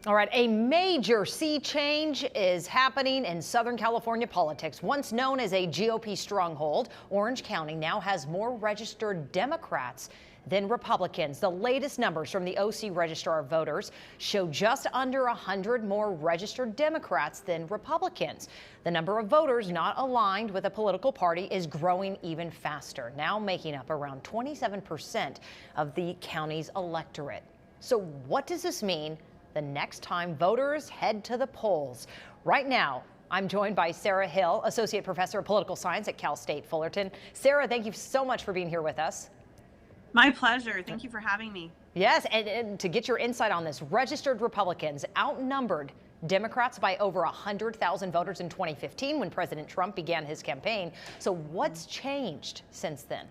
All right, a major sea change is happening in Southern California politics. Once known as a GOP stronghold, Orange County now has more registered Democrats than Republicans. The latest numbers from the OC Registrar of Voters show just under 100 more registered Democrats than Republicans. The number of voters not aligned with a political party is growing even faster, now making up around 27% of the county's electorate. So what does this mean the next time voters head to the polls? Right now, I'm joined by Sarah Hill, Associate Professor of Political Science at Cal State Fullerton. Sarah, thank you so much for being here with us. My pleasure. Thank you for having me. Yes, and to get your insight on this, registered Republicans outnumbered Democrats by over 100,000 voters in 2015 when President Trump began his campaign. So what's changed since then?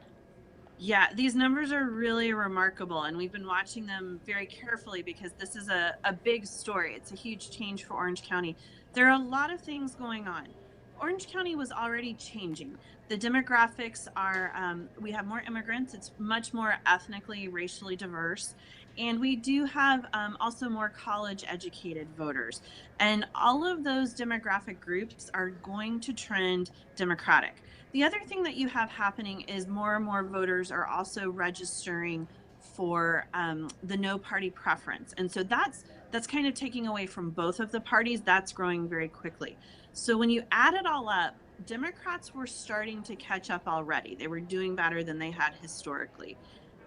Yeah, these numbers are really remarkable, and we've been watching them very carefully because this is a big story. It's a huge change for Orange County. There are a lot of things going on. Orange County was already changing. The demographics are, we have more immigrants. It's much more ethnically, racially diverse. And we do have also more college educated voters. And all of those demographic groups are going to trend Democratic. The other thing that you have happening is more and more voters are also registering for the no party preference. And so that's kind of taking away from both of the parties. That's growing very quickly. So when you add it all up, Democrats were starting to catch up already. They were doing better than they had historically.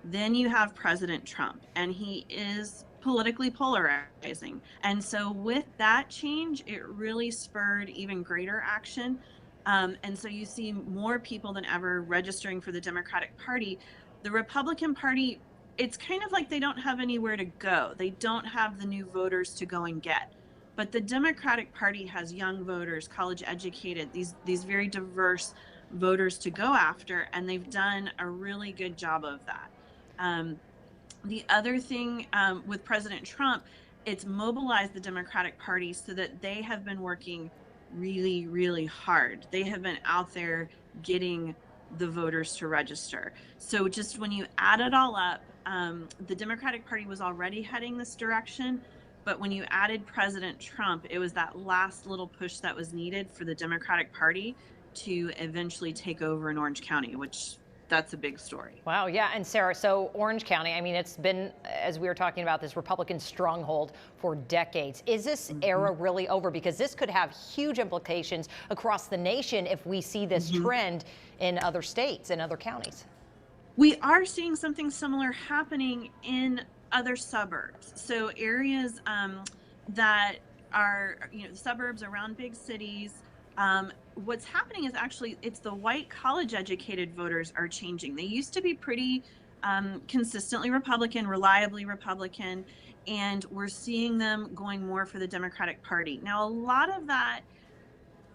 Then you have President Trump, and he is politically polarizing. And so with that change, it really spurred even greater action. And so you see more people than ever registering for the Democratic Party. The Republican Party, it's kind of like they don't have anywhere to go. They don't have the new voters to go and get. But the Democratic Party has young voters, college educated, these very diverse voters to go after, and they've done a really good job of that. The other thing with President Trump, it's mobilized the Democratic Party so that they have been working really, really hard. They have been out there getting the voters to register. So just when you add it all up, the Democratic Party was already heading this direction. But when you added President Trump, it was that last little push that was needed for the Democratic Party to eventually take over in Orange County, which that's a big story. Wow, yeah. And Sarah, so Orange County, I mean, it's been, as we were talking about, this Republican stronghold for decades. Is this era really over? Because this could have huge implications across the nation if we see this trend in other states and other counties. We are seeing something similar happening in other suburbs. So areas that are, suburbs around big cities. What's happening is actually it's the white college educated voters are changing. They used to be pretty consistently Republican, reliably Republican, and we're seeing them going more for the Democratic Party. Now, a lot of that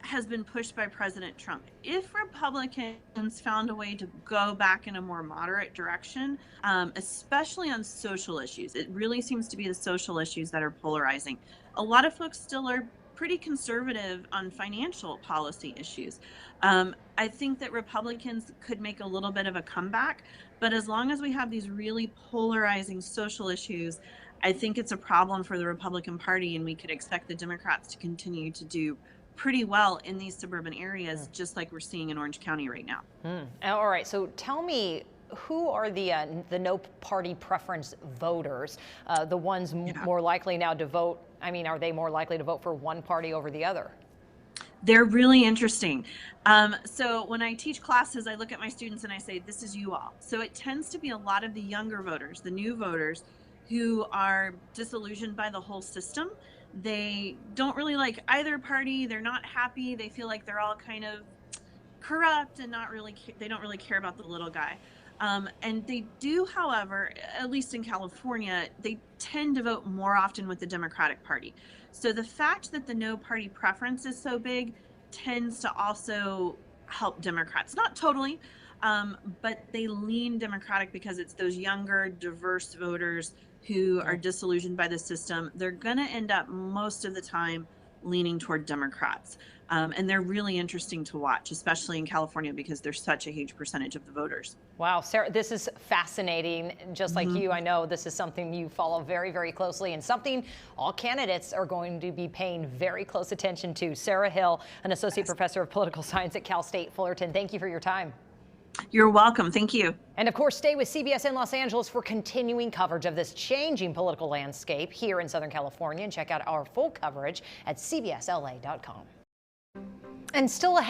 has been pushed by President Trump. If Republicans found a way to go back in a more moderate direction, especially on social issues, it really seems to be the social issues that are polarizing. A lot of folks still are pretty conservative on financial policy issues. I think that Republicans could make a little bit of a comeback, but as long as we have these really polarizing social issues, I think it's a problem for the Republican Party, and we could expect the Democrats to continue to do pretty well in these suburban areas, just like we're seeing in Orange County right now. All right, so tell me, who are the no party preference voters, the ones more likely now to vote? I mean, are they more likely to vote for one party over the other? They're really interesting. So when I teach classes, I look at my students and I say, this is you all. So it tends to be a lot of the younger voters, the new voters, who are disillusioned by the whole system. They don't really like either party. They're not happy. They feel like they're all kind of corrupt and they don't really care about the little guy. And they do, however, at least in California, they tend to vote more often with the Democratic Party. So the fact that the no party preference is so big tends to also help Democrats. Not totally, but they lean Democratic because it's those younger, diverse voters who are disillusioned by the system. They're going to end up most of the time leaning toward Democrats. And they're really interesting to watch, especially in California, because they're such a huge percentage of the voters. Wow, Sarah, this is fascinating. Just like Mhm. you, I know this is something you follow very, very closely and something all candidates are going to be paying very close attention to. Sarah Hill, an associate professor of political science at Cal State Fullerton. Thank you for your time. You're welcome. Thank you. And of course, stay with CBS in Los Angeles for continuing coverage of this changing political landscape here in Southern California. And check out our full coverage at cbsla.com. And still ahead.